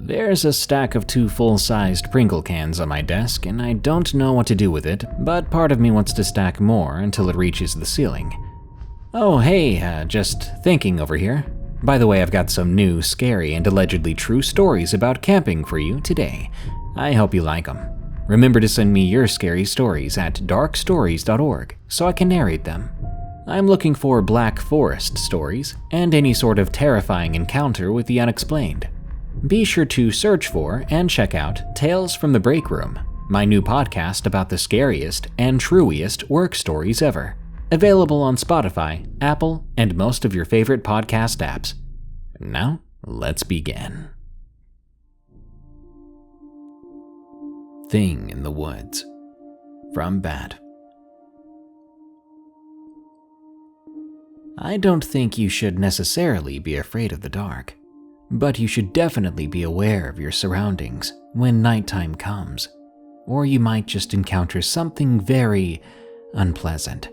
There's a stack of 2 full-sized Pringle cans on my desk, and I don't know what to do with it, but part of me wants to stack more until it reaches the ceiling. Oh hey, just thinking over here. By the way, I've got some new, scary, and allegedly true stories about camping for you today. I hope you like them. Remember to send me your scary stories at darkstories.org so I can narrate them. I'm looking for Black Forest stories and any sort of terrifying encounter with the unexplained. Be sure to search for and check out Tales from the Break Room, my new podcast about the scariest and truest work stories ever. Available on Spotify, Apple, and most of your favorite podcast apps. Now, let's begin. Thing in the Woods. From Bat. I don't think you should necessarily be afraid of the dark, but you should definitely be aware of your surroundings when nighttime comes, or you might just encounter something very unpleasant.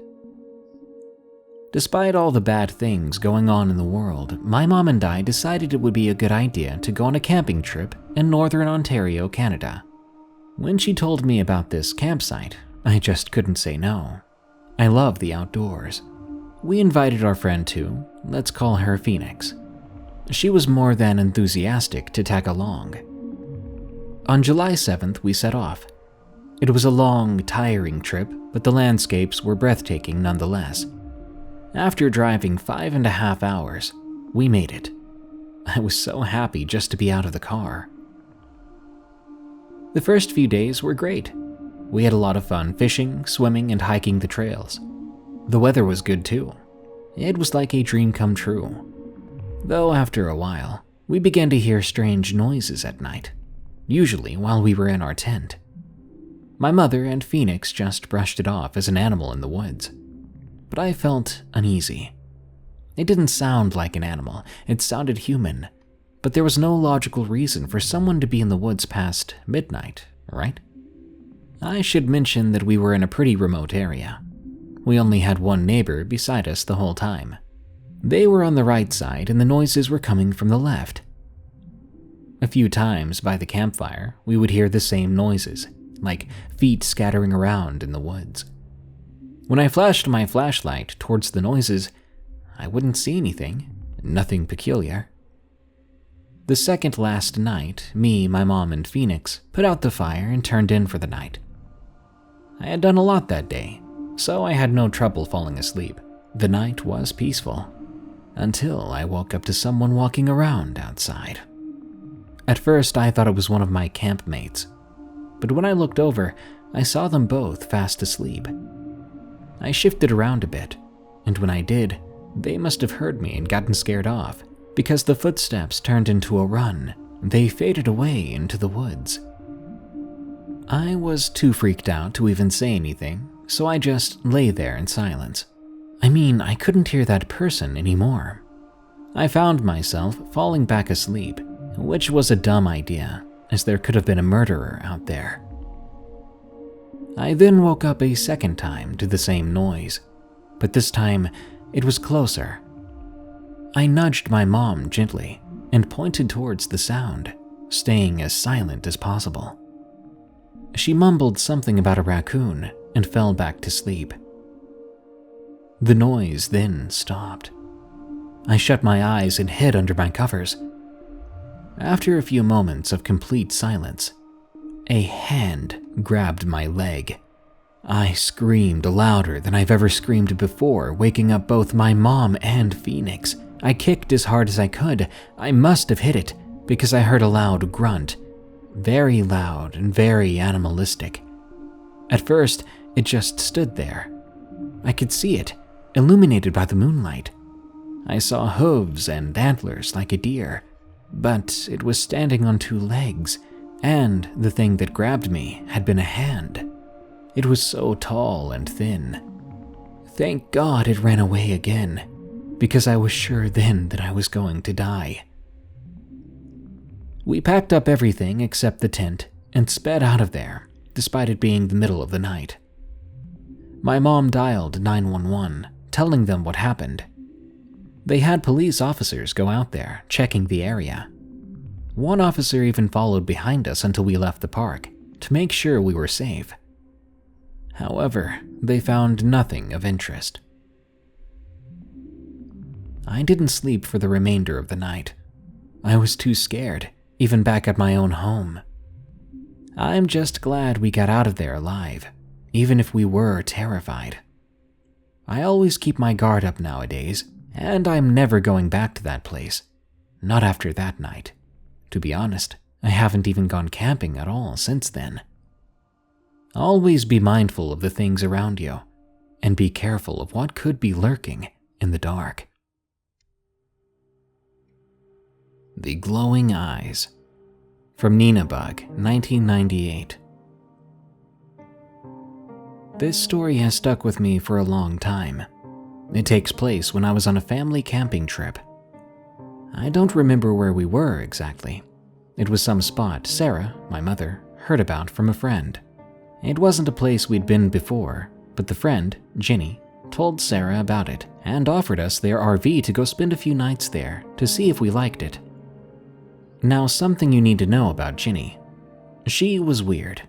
Despite all the bad things going on in the world, my mom and I decided it would be a good idea to go on a camping trip in northern Ontario, Canada. When she told me about this campsite, I just couldn't say no. I love the outdoors. We invited our friend too, let's call her Phoenix. She was more than enthusiastic to tag along. On July 7th, we set off. It was a long, tiring trip, but the landscapes were breathtaking nonetheless. After driving 5.5 hours, we made it. I was so happy just to be out of the car. The first few days were great. We had a lot of fun fishing, swimming, and hiking the trails. The weather was good too. It was like a dream come true. Though after a while, we began to hear strange noises at night, usually while we were in our tent. My mother and Phoenix just brushed it off as an animal in the woods. But I felt uneasy. It didn't sound like an animal, it sounded human, but there was no logical reason for someone to be in the woods past midnight, right? I should mention that we were in a pretty remote area. We only had one neighbor beside us the whole time. They were on the right side and the noises were coming from the left. A few times by the campfire, we would hear the same noises, like feet scattering around in the woods. When I flashed my flashlight towards the noises, I wouldn't see anything, nothing peculiar. The second last night, me, my mom, and Phoenix put out the fire and turned in for the night. I had done a lot that day, so I had no trouble falling asleep. The night was peaceful, until I woke up to someone walking around outside. At first, I thought it was one of my campmates, but when I looked over, I saw them both fast asleep. I shifted around a bit, and when I did, they must have heard me and gotten scared off, because the footsteps turned into a run. They faded away into the woods. I was too freaked out to even say anything, so I just lay there in silence. I couldn't hear that person anymore. I found myself falling back asleep, which was a dumb idea, as there could have been a murderer out there. I then woke up a second time to the same noise, but this time it was closer. I nudged my mom gently and pointed towards the sound, staying as silent as possible. She mumbled something about a raccoon and fell back to sleep. The noise then stopped. I shut my eyes and hid under my covers. After a few moments of complete silence, a hand grabbed my leg. I screamed louder than I've ever screamed before, waking up both my mom and Phoenix. I kicked as hard as I could. I must have hit it, because I heard a loud grunt. Very loud and very animalistic. At first, it just stood there. I could see it, illuminated by the moonlight. I saw hooves and antlers like a deer, but it was standing on 2 legs, and the thing that grabbed me had been a hand. It was so tall and thin. Thank God it ran away again, because I was sure then that I was going to die. We packed up everything except the tent and sped out of there, despite it being the middle of the night. My mom dialed 911, telling them what happened. They had police officers go out there, checking the area. One officer even followed behind us until we left the park to make sure we were safe. However, they found nothing of interest. I didn't sleep for the remainder of the night. I was too scared, even back at my own home. I'm just glad we got out of there alive, even if we were terrified. I always keep my guard up nowadays, and I'm never going back to that place. Not after that night. To be honest, I haven't even gone camping at all since then. Always be mindful of the things around you, and be careful of what could be lurking in the dark. The Glowing Eyes, from Nina Bug, 1998. This story has stuck with me for a long time. It takes place when I was on a family camping trip. I don't remember where we were exactly. It was some spot Sarah, my mother, heard about from a friend. It wasn't a place we'd been before, but the friend, Ginny, told Sarah about it and offered us their RV to go spend a few nights there to see if we liked it. Now, something you need to know about Ginny. She was weird.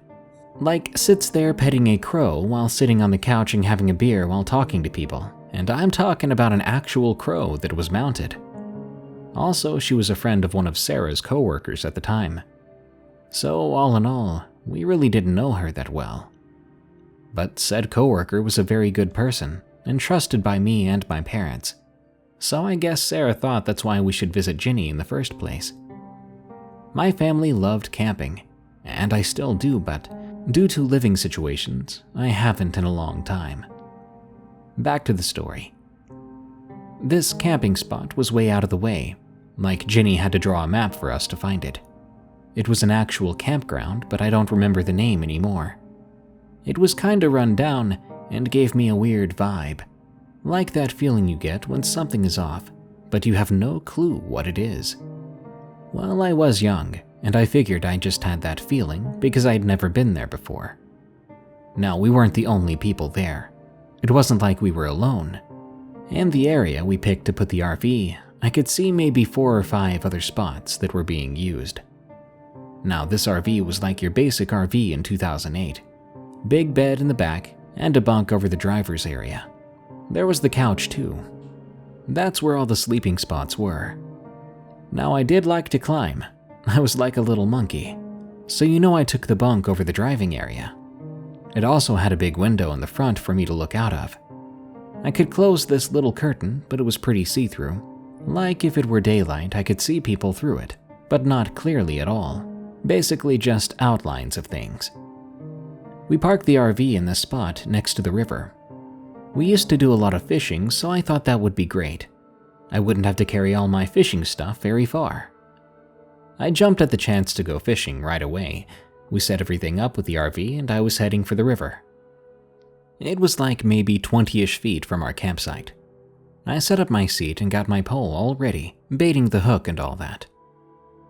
Like, sits there petting a crow while sitting on the couch and having a beer while talking to people, and I'm talking about an actual crow that was mounted. Also, she was a friend of one of Sarah's co-workers at the time. So, all in all, we really didn't know her that well. But said co-worker was a very good person and trusted by me and my parents. So I guess Sarah thought that's why we should visit Ginny in the first place. My family loved camping, and I still do, but due to living situations, I haven't in a long time. Back to the story. This camping spot was way out of the way, like Ginny had to draw a map for us to find it. It was an actual campground, but I don't remember the name anymore. It was kinda run down and gave me a weird vibe, like that feeling you get when something is off, but you have no clue what it is. Well, I was young, and I figured I just had that feeling because I'd never been there before. Now, we weren't the only people there. It wasn't like we were alone. In the area we picked to put the RV, I could see maybe 4 or 5 other spots that were being used. Now, this RV was like your basic RV in 2008. Big bed in the back, and a bunk over the driver's area. There was the couch too. That's where all the sleeping spots were. Now, I did like to climb. I was like a little monkey. So you know I took the bunk over the driving area. It also had a big window in the front for me to look out of. I could close this little curtain, but it was pretty see-through. Like if it were daylight, I could see people through it, but not clearly at all. Basically just outlines of things. We parked the RV in this spot next to the river. We used to do a lot of fishing, so I thought that would be great. I wouldn't have to carry all my fishing stuff very far. I jumped at the chance to go fishing right away. We set everything up with the RV and I was heading for the river. It was like maybe 20-ish feet from our campsite. I set up my seat and got my pole all ready, baiting the hook and all that.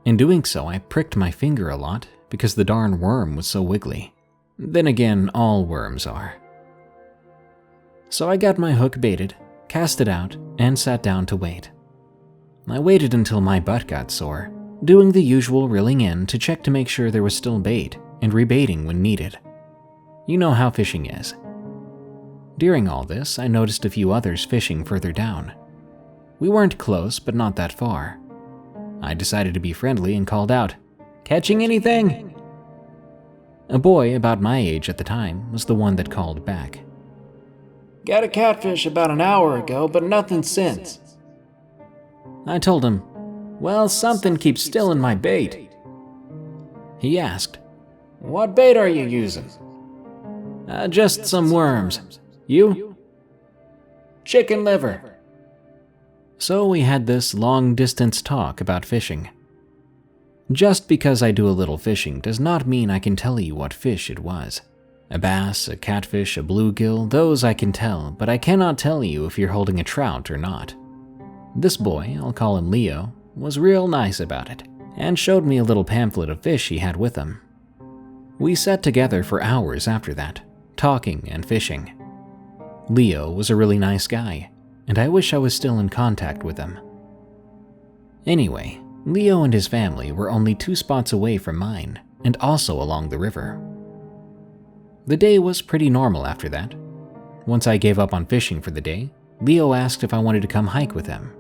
In doing so, I pricked my finger a lot because the darn worm was so wiggly. Then again, all worms are. So I got my hook baited, cast it out, and sat down to wait. I waited until my butt got sore, doing the usual reeling in to check to make sure there was still bait and rebaiting when needed. You know how fishing is. During all this, I noticed a few others fishing further down. We weren't close, but not that far. I decided to be friendly and called out, "Catching anything?" A boy about my age at the time was the one that called back. "Got a catfish about an hour ago, but nothing since." I told him, "Well, something keeps stealing my bait." He asked, "What bait are you using?" Just some worms. You?" "Chicken liver." So we had this long-distance talk about fishing. Just because I do a little fishing does not mean I can tell you what fish it was. A bass, a catfish, a bluegill, those I can tell, but I cannot tell you if you're holding a trout or not. This boy, I'll call him Leo, was real nice about it, and showed me a little pamphlet of fish he had with him. We sat together for hours after that, talking and fishing. Leo was a really nice guy, and I wish I was still in contact with him. Anyway, Leo and his family were only 2 spots away from mine, and also along the river. The day was pretty normal after that. Once I gave up on fishing for the day, Leo asked if I wanted to come hike with him.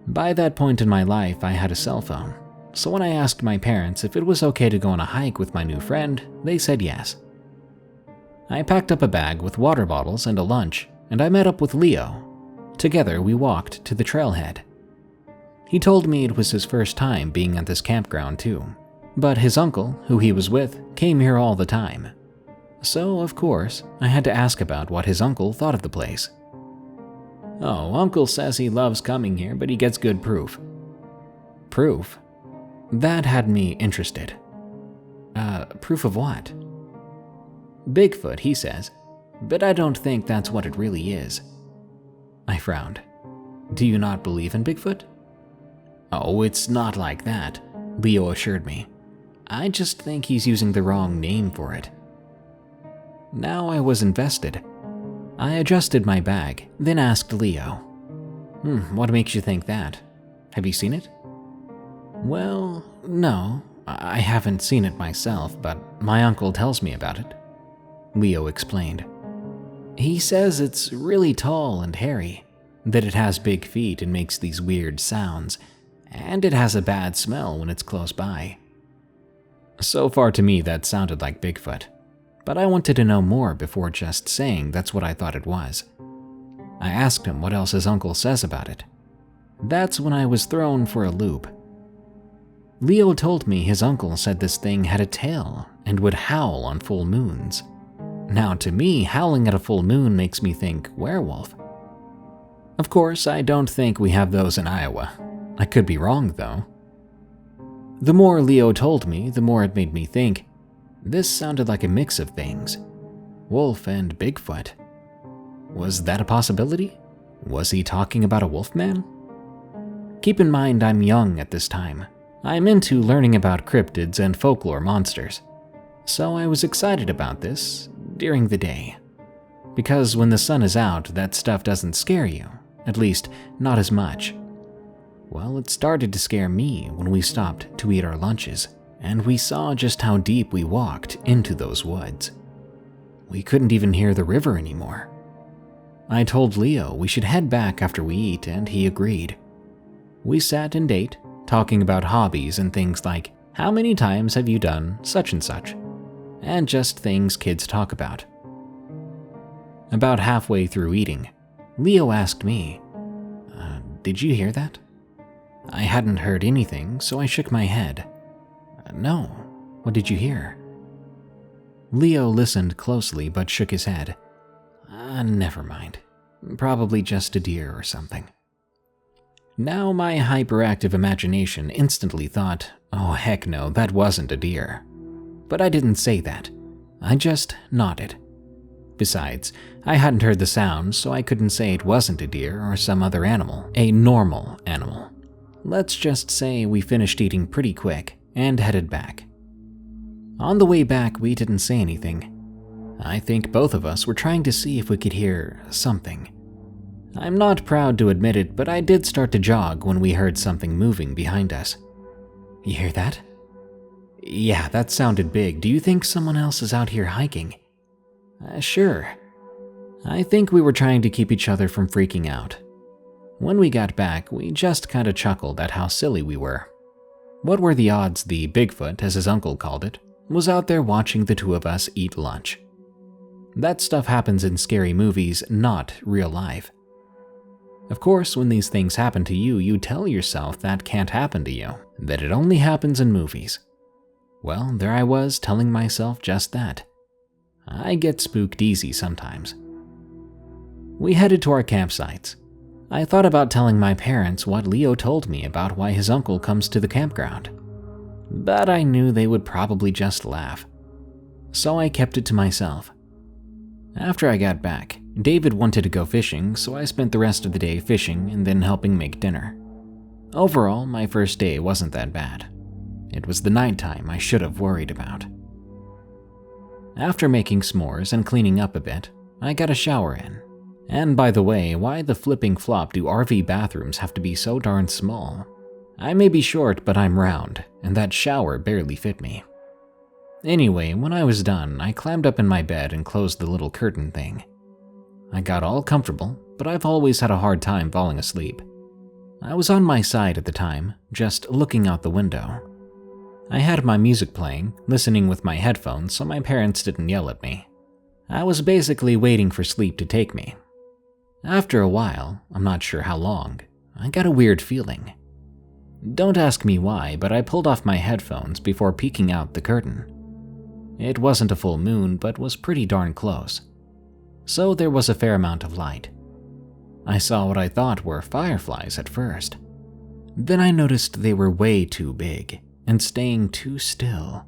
By that point in my life, I had a cell phone, so when I asked my parents if it was okay to go on a hike with my new friend, they said yes. I packed up a bag with water bottles and a lunch, and I met up with Leo. Together, we walked to the trailhead. He told me it was his first time being at this campground too, but his uncle, who he was with, came here all the time. So, of course, I had to ask about what his uncle thought of the place. "Oh, Uncle says he loves coming here, but he gets good proof." Proof? That had me interested. Proof of what? "Bigfoot, he says, but I don't think that's what it really is." I frowned. "Do you not believe in Bigfoot?" "Oh, it's not like that," Leo assured me. "I just think he's using the wrong name for it." Now I was invested. I adjusted my bag, then asked Leo, "What makes you think that? Have you seen it?" "Well, no, I haven't seen it myself, but my uncle tells me about it," Leo explained. "He says it's really tall and hairy, that it has big feet and makes these weird sounds, and it has a bad smell when it's close by." So far to me that sounded like Bigfoot, but I wanted to know more before just saying that's what I thought it was. I asked him what else his uncle says about it. That's when I was thrown for a loop. Leo told me his uncle said this thing had a tail and would howl on full moons. Now to me, howling at a full moon makes me think werewolf. Of course, I don't think we have those in Iowa. I could be wrong though. The more Leo told me, the more it made me think, this sounded like a mix of things. Wolf and Bigfoot. Was that a possibility? Was he talking about a wolfman? Keep in mind I'm young at this time. I'm into learning about cryptids and folklore monsters. So I was excited about this during the day. Because when the sun is out, that stuff doesn't scare you. At least, not as much. Well, it started to scare me when we stopped to eat our lunches, and we saw just how deep we walked into those woods. We couldn't even hear the river anymore. I told Leo we should head back after we eat, and he agreed. We sat and ate, talking about hobbies and things like, how many times have you done such and such? And just things kids talk about. About halfway through eating, Leo asked me, "Did you hear that?" I hadn't heard anything, so I shook my head. "No, what did you hear?" Leo listened closely but shook his head. Never mind. Probably just a deer or something." Now my hyperactive imagination instantly thought, oh heck no, that wasn't a deer. But I didn't say that. I just nodded. Besides, I hadn't heard the sound, so I couldn't say it wasn't a deer or some other animal, a normal animal. Let's just say we finished eating pretty quick and headed back. On the way back, we didn't say anything. I think both of us were trying to see if we could hear something. I'm not proud to admit it, but I did start to jog when we heard something moving behind us. "You hear that?" "Yeah, that sounded big. Do you think someone else is out here hiking?" Sure. I think we were trying to keep each other from freaking out. When we got back, we just kind of chuckled at how silly we were. What were the odds the Bigfoot, as his uncle called it, was out there watching the two of us eat lunch? That stuff happens in scary movies, not real life. Of course, when these things happen to you, you tell yourself that can't happen to you, that it only happens in movies. Well, there I was telling myself just that. I get spooked easy sometimes. We headed to our campsites. I thought about telling my parents what Leo told me about why his uncle comes to the campground, but I knew they would probably just laugh. So I kept it to myself. After I got back, David wanted to go fishing, so I spent the rest of the day fishing and then helping make dinner. Overall, my first day wasn't that bad. It was the nighttime I should have worried about. After making s'mores and cleaning up a bit, I got a shower in. And by the way, why the flipping flop do RV bathrooms have to be so darn small? I may be short, but I'm round, and that shower barely fit me. Anyway, when I was done, I climbed up in my bed and closed the little curtain thing. I got all comfortable, but I've always had a hard time falling asleep. I was on my side at the time, just looking out the window. I had my music playing, listening with my headphones so my parents didn't yell at me. I was basically waiting for sleep to take me. After a while, I'm not sure how long, I got a weird feeling. Don't ask me why, but I pulled off my headphones before peeking out the curtain. It wasn't a full moon, but was pretty darn close. So there was a fair amount of light. I saw what I thought were fireflies at first. Then I noticed they were way too big and staying too still.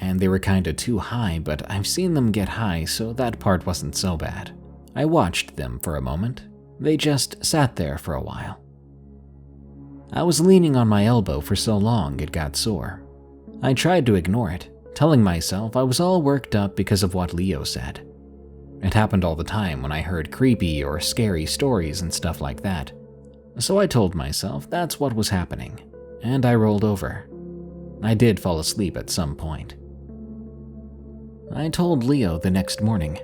And they were kinda too high, but I've seen them get high, so that part wasn't so bad. I watched them for a moment. They just sat there for a while. I was leaning on my elbow for so long it got sore. I tried to ignore it, telling myself I was all worked up because of what Leo said. It happened all the time when I heard creepy or scary stories and stuff like that. So I told myself that's what was happening, and I rolled over. I did fall asleep at some point. I told Leo the next morning,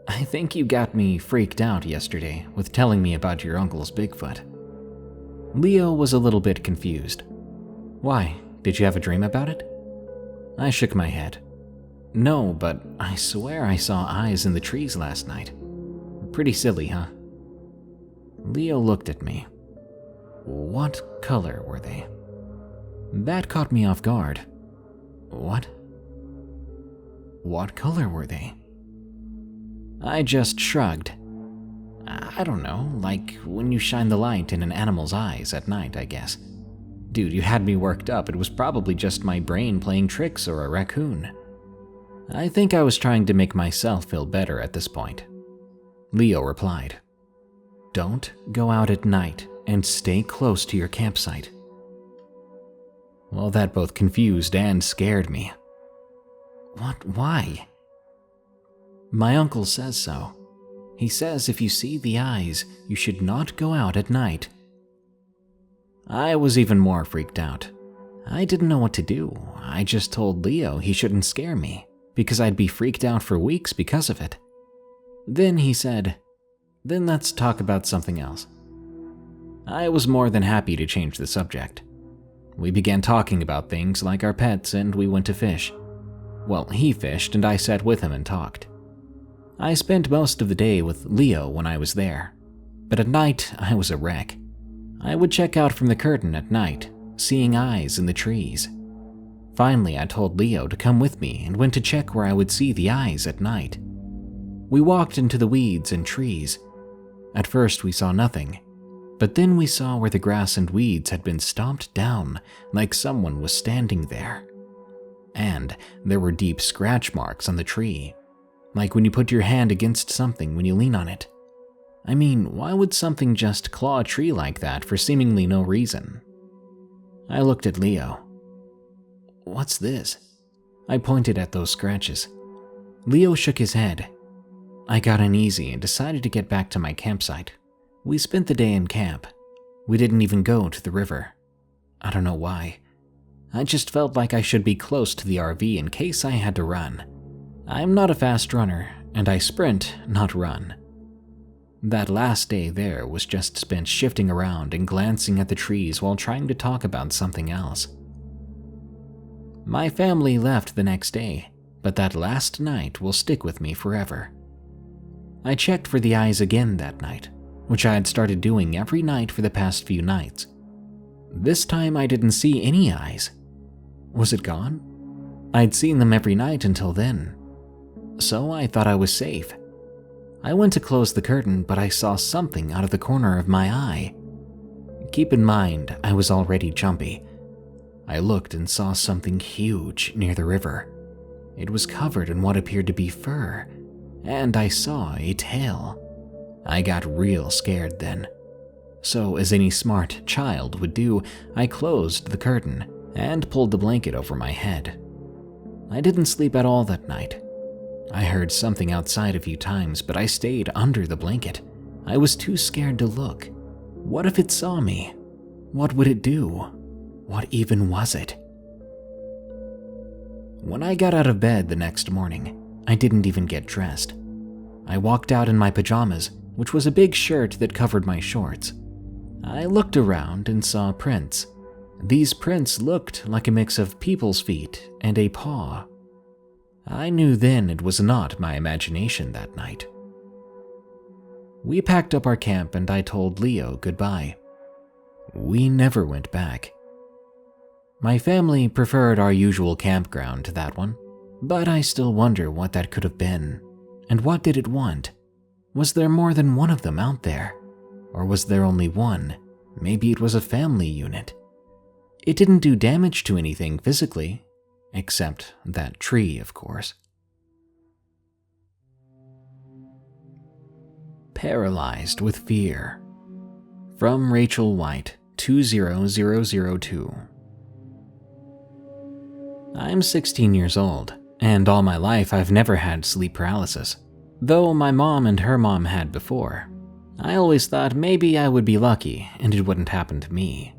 "I think you got me freaked out yesterday with telling me about your uncle's Bigfoot." Leo was a little bit confused. "Why? Did you have a dream about it?" I shook my head. "No, but I swear I saw eyes in the trees last night. Pretty silly, huh?" Leo looked at me. "What color were they?" That caught me off guard. "What? What color were they?" I just shrugged. "I don't know, like when you shine the light in an animal's eyes at night, I guess." "Dude, you had me worked up. It was probably just my brain playing tricks or a raccoon." I think I was trying to make myself feel better at this point. Leo replied, "Don't go out at night and stay close to your campsite." Well, that both confused and scared me. "What? Why?" "My uncle says so. He says if you see the eyes, you should not go out at night." I was even more freaked out. I didn't know what to do. I just told Leo he shouldn't scare me, because I'd be freaked out for weeks because of it. Then he said, "Then let's talk about something else." I was more than happy to change the subject. We began talking about things like our pets, and we went to fish. Well, he fished and I sat with him and talked. I spent most of the day with Leo when I was there, but at night I was a wreck. I would check out from the curtain at night, seeing eyes in the trees. Finally, I told Leo to come with me and went to check where I would see the eyes at night. We walked into the weeds and trees. At first we saw nothing, but then we saw where the grass and weeds had been stomped down like someone was standing there. And there were deep scratch marks on the tree, like when you put your hand against something when you lean on it. I mean, why would something just claw a tree like that for seemingly no reason? I looked at Leo. "What's this?" I pointed at those scratches. Leo shook his head. I got uneasy and decided to get back to my campsite. We spent the day in camp. We didn't even go to the river. I don't know why. I just felt like I should be close to the RV in case I had to run. I'm not a fast runner, and I sprint, not run. That last day there was just spent shifting around and glancing at the trees while trying to talk about something else. My family left the next day, but that last night will stick with me forever. I checked for the eyes again that night, which I had started doing every night for the past few nights. This time I didn't see any eyes. Was it gone? I'd seen them every night until then, so I thought I was safe. I went to close the curtain, but I saw something out of the corner of my eye. Keep in mind, I was already jumpy. I looked and saw something huge near the river. It was covered in what appeared to be fur, and I saw a tail. I got real scared then. So, as any smart child would do, I closed the curtain and pulled the blanket over my head. I didn't sleep at all that night. I heard something outside a few times, but I stayed under the blanket. I was too scared to look. What if it saw me? What would it do? What even was it? When I got out of bed the next morning, I didn't even get dressed. I walked out in my pajamas, which was a big shirt that covered my shorts. I looked around and saw prints. These prints looked like a mix of people's feet and a paw. I knew then it was not my imagination that night. We packed up our camp and I told Leo goodbye. We never went back. My family preferred our usual campground to that one, but I still wonder what that could have been. And what did it want? Was there more than one of them out there? Or was there only one? Maybe it was a family unit. It didn't do damage to anything physically, except that tree, of course. Paralyzed with Fear. From Rachel White, 20002. I'm 16 years old, and all my life I've never had sleep paralysis, though my mom and her mom had before. I always thought maybe I would be lucky and it wouldn't happen to me.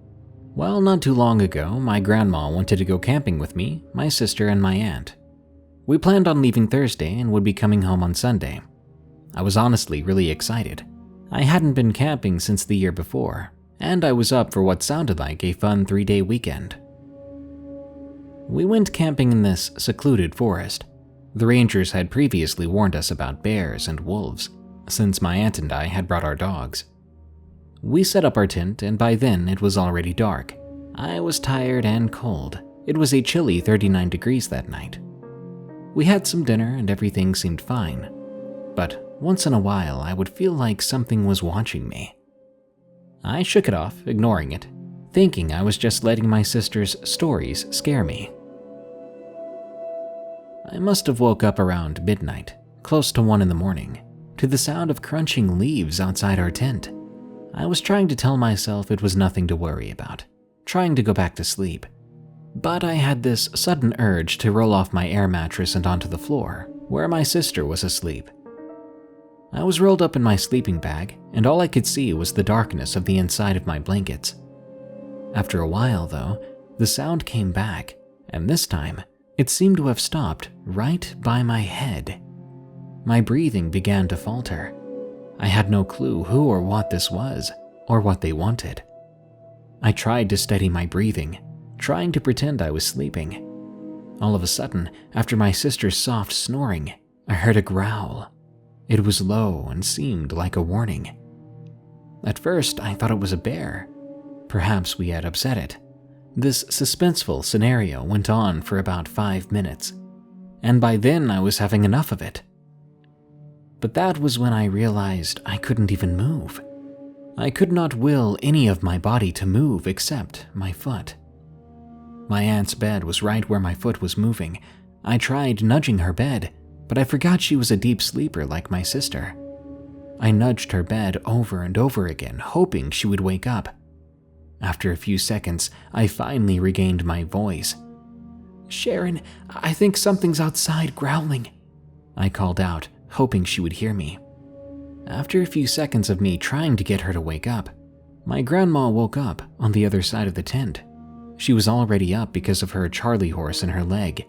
Well, not too long ago, my grandma wanted to go camping with me, my sister, and my aunt. We planned on leaving Thursday and would be coming home on Sunday. I was honestly really excited. I hadn't been camping since the year before, and I was up for what sounded like a fun 3-day weekend. We went camping in this secluded forest. The rangers had previously warned us about bears and wolves, since my aunt and I had brought our dogs. We set up our tent, and by then it was already dark. I was tired and cold. It was a chilly 39 degrees that night. We had some dinner and everything seemed fine, but once in a while I would feel like something was watching me. I shook it off, ignoring it, thinking I was just letting my sister's stories scare me. I must have woke up around midnight, close to 1 in the morning, to the sound of crunching leaves outside our tent. I was trying to tell myself it was nothing to worry about, trying to go back to sleep. But I had this sudden urge to roll off my air mattress and onto the floor, where my sister was asleep. I was rolled up in my sleeping bag, and all I could see was the darkness of the inside of my blankets. After a while, though, the sound came back, and this time, it seemed to have stopped right by my head. My breathing began to falter. I had no clue who or what this was, or what they wanted. I tried to steady my breathing, trying to pretend I was sleeping. All of a sudden, after my sister's soft snoring, I heard a growl. It was low and seemed like a warning. At first, I thought it was a bear. Perhaps we had upset it. This suspenseful scenario went on for about 5 minutes, and by then I was having enough of it. But that was when I realized I couldn't even move. I could not will any of my body to move except my foot. My aunt's bed was right where my foot was moving. I tried nudging her bed, but I forgot she was a deep sleeper like my sister. I nudged her bed over and over again, hoping she would wake up. After a few seconds, I finally regained my voice. "Sharon, I think something's outside growling," I called out, hoping she would hear me. After a few seconds of me trying to get her to wake up, my grandma woke up on the other side of the tent. She was already up because of her Charlie horse in her leg.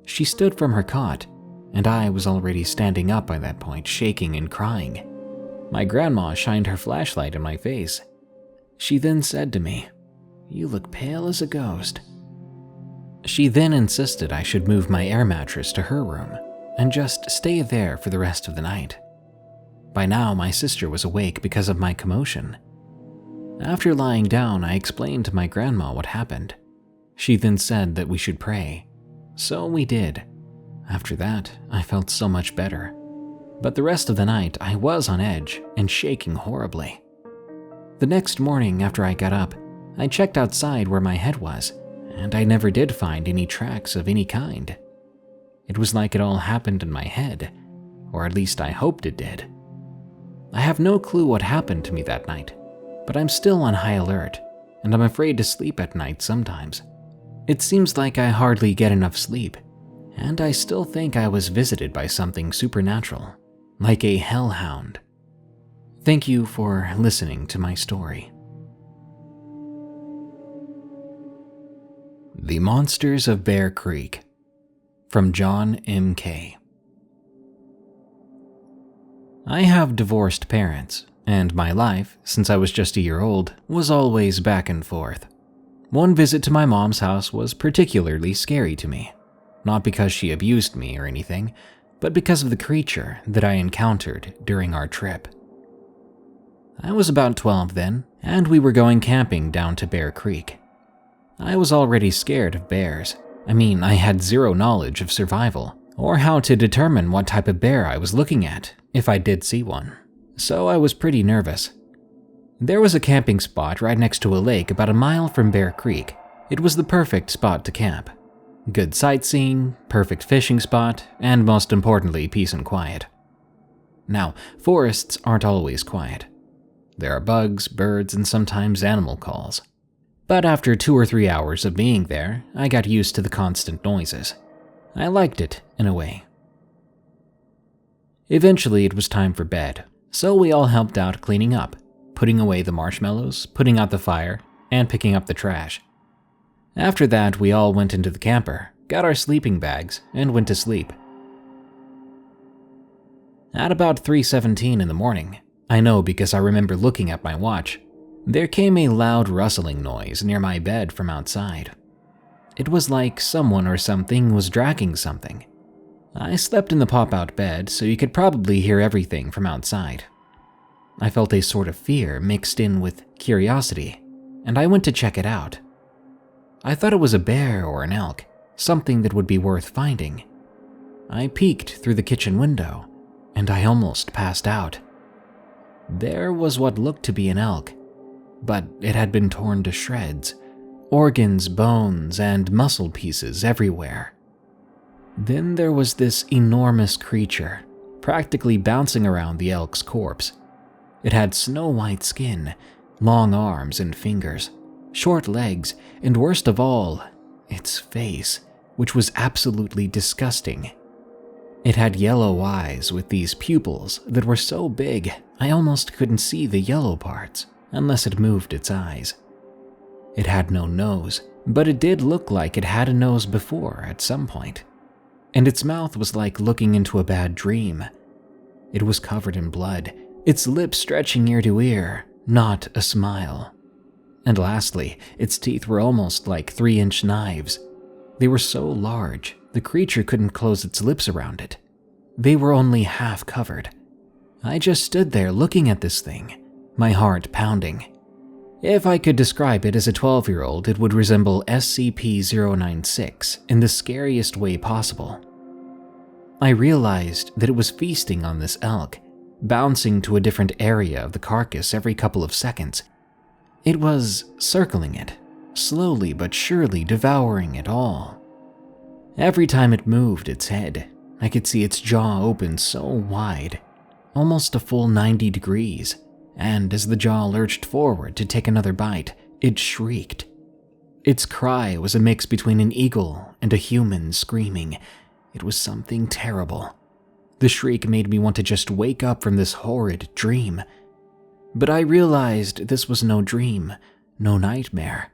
She stood from her cot, and I was already standing up by that point, shaking and crying. My grandma shined her flashlight in my face. She then said to me, "You look pale as a ghost." She then insisted I should move my air mattress to her room and just stay there for the rest of the night. By now, my sister was awake because of my commotion. After lying down, I explained to my grandma what happened. She then said that we should pray. So we did. After that, I felt so much better. But the rest of the night, I was on edge and shaking horribly. The next morning after I got up, I checked outside where my head was, and I never did find any tracks of any kind. It was like it all happened in my head, or at least I hoped it did. I have no clue what happened to me that night, but I'm still on high alert, and I'm afraid to sleep at night sometimes. It seems like I hardly get enough sleep, and I still think I was visited by something supernatural, like a hellhound. Thank you for listening to my story. The Monsters of Bear Creek, from John M.K. I have divorced parents, and my life, since I was just a year old, was always back and forth. One visit to my mom's house was particularly scary to me, not because she abused me or anything, but because of the creature that I encountered during our trip. I was about 12 then, and we were going camping down to Bear Creek. I was already scared of bears. I had zero knowledge of survival, or how to determine what type of bear I was looking at if I did see one, so I was pretty nervous. There was a camping spot right next to a lake about a mile from Bear Creek. It was the perfect spot to camp. Good sightseeing, perfect fishing spot, and most importantly, peace and quiet. Now, forests aren't always quiet. There are bugs, birds, and sometimes animal calls. But after 2 or 3 hours of being there, I got used to the constant noises. I liked it, in a way. Eventually, it was time for bed, so we all helped out cleaning up, putting away the marshmallows, putting out the fire, and picking up the trash. After that, we all went into the camper, got our sleeping bags, and went to sleep. At about 3:17 in the morning, I know because I remember looking at my watch, there came a loud rustling noise near my bed from outside. It was like someone or something was dragging something. I slept in the pop-out bed, so you could probably hear everything from outside. I felt a sort of fear mixed in with curiosity, and I went to check it out. I thought it was a bear or an elk, something that would be worth finding. I peeked through the kitchen window, and I almost passed out. There was what looked to be an elk, but it had been torn to shreds, organs, bones, and muscle pieces everywhere. Then there was this enormous creature, practically bouncing around the elk's corpse. It had snow-white skin, long arms and fingers, short legs, and worst of all, its face, which was absolutely disgusting. It had yellow eyes with these pupils that were so big I almost couldn't see the yellow parts unless it moved its eyes. It had no nose, but it did look like it had a nose before at some point. And its mouth was like looking into a bad dream. It was covered in blood, its lips stretching ear to ear, not a smile. And lastly, its teeth were almost like 3-inch knives. They were so large, the creature couldn't close its lips around it. They were only half covered. I just stood there looking at this thing, my heart pounding. If I could describe it as a 12-year-old, it would resemble SCP-096 in the scariest way possible. I realized that it was feasting on this elk, bouncing to a different area of the carcass every couple of seconds. It was circling it, slowly but surely devouring it all. Every time it moved its head, I could see its jaw open so wide, almost a full 90 degrees. And as the jaw lurched forward to take another bite, it shrieked. Its cry was a mix between an eagle and a human screaming. It was something terrible. The shriek made me want to just wake up from this horrid dream. But I realized this was no dream, no nightmare.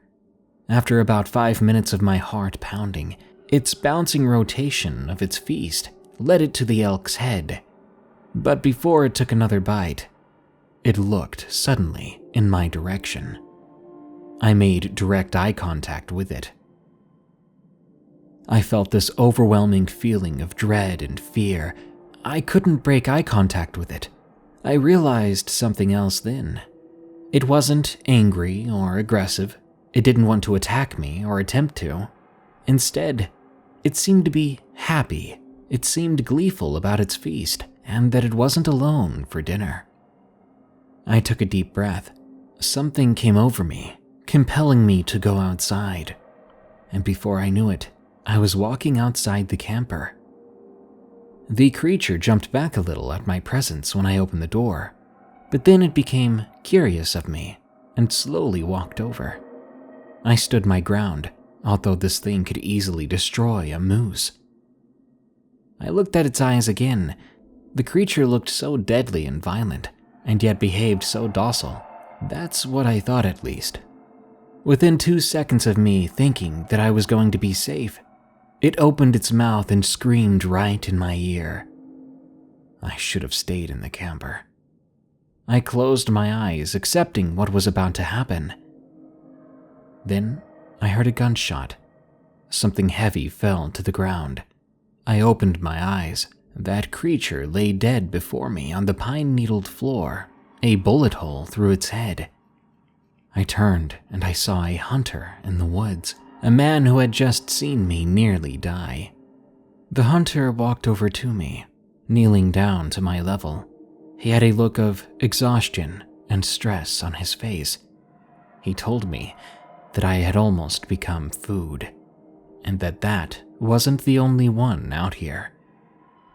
After about 5 minutes of my heart pounding, its bouncing rotation of its feast led it to the elk's head. But before it took another bite, it looked suddenly in my direction. I made direct eye contact with it. I felt this overwhelming feeling of dread and fear. I couldn't break eye contact with it. I realized something else then. It wasn't angry or aggressive. It didn't want to attack me or attempt to. Instead, it seemed to be happy. It seemed gleeful about its feast and that it wasn't alone for dinner. I took a deep breath. Something came over me, compelling me to go outside. And before I knew it, I was walking outside the camper. The creature jumped back a little at my presence when I opened the door, but then it became curious of me and slowly walked over. I stood my ground, although this thing could easily destroy a moose. I looked at its eyes again. The creature looked so deadly and violent, and yet behaved so docile. That's what I thought, at least. Within 2 seconds of me thinking that I was going to be safe, it opened its mouth and screamed right in my ear. I should have stayed in the camper. I closed my eyes, accepting what was about to happen. Then I heard a gunshot. Something heavy fell to the ground. I opened my eyes. That creature lay dead before me on the pine-needled floor, a bullet hole through its head. I turned and I saw a hunter in the woods, a man who had just seen me nearly die. The hunter walked over to me, kneeling down to my level. He had a look of exhaustion and stress on his face. He told me that I had almost become food, and that wasn't the only one out here.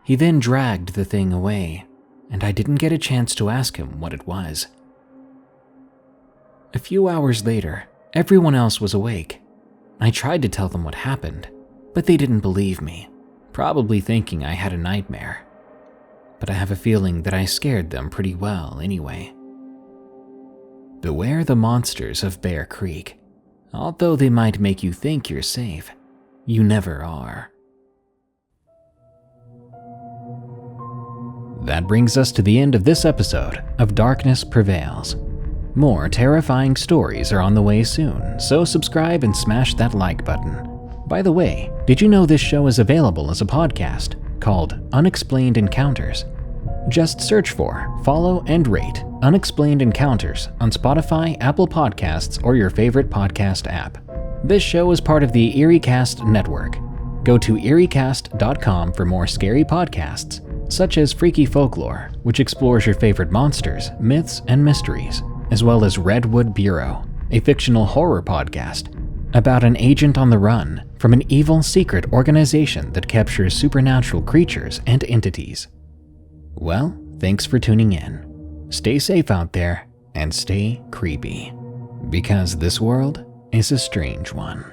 He then dragged the thing away, and I didn't get a chance to ask him what it was. A few hours later, everyone else was awake. I tried to tell them what happened, but they didn't believe me, probably thinking I had a nightmare. But I have a feeling that I scared them pretty well anyway. Beware the monsters of Bear Creek. Although they might make you think you're safe, you never are. That brings us to the end of this episode of Darkness Prevails. More terrifying stories are on the way soon, so subscribe and smash that like button. By the way, did you know this show is available as a podcast called Unexplained Encounters? Just search for, follow, and rate Unexplained Encounters on Spotify, Apple Podcasts, or your favorite podcast app. This show is part of the EerieCast network. Go to EerieCast.com for more scary podcasts, such as Freaky Folklore, which explores your favorite monsters, myths, and mysteries, as well as Redwood Bureau, a fictional horror podcast about an agent on the run from an evil secret organization that captures supernatural creatures and entities. Well, thanks for tuning in. Stay safe out there and stay creepy, because this world is a strange one.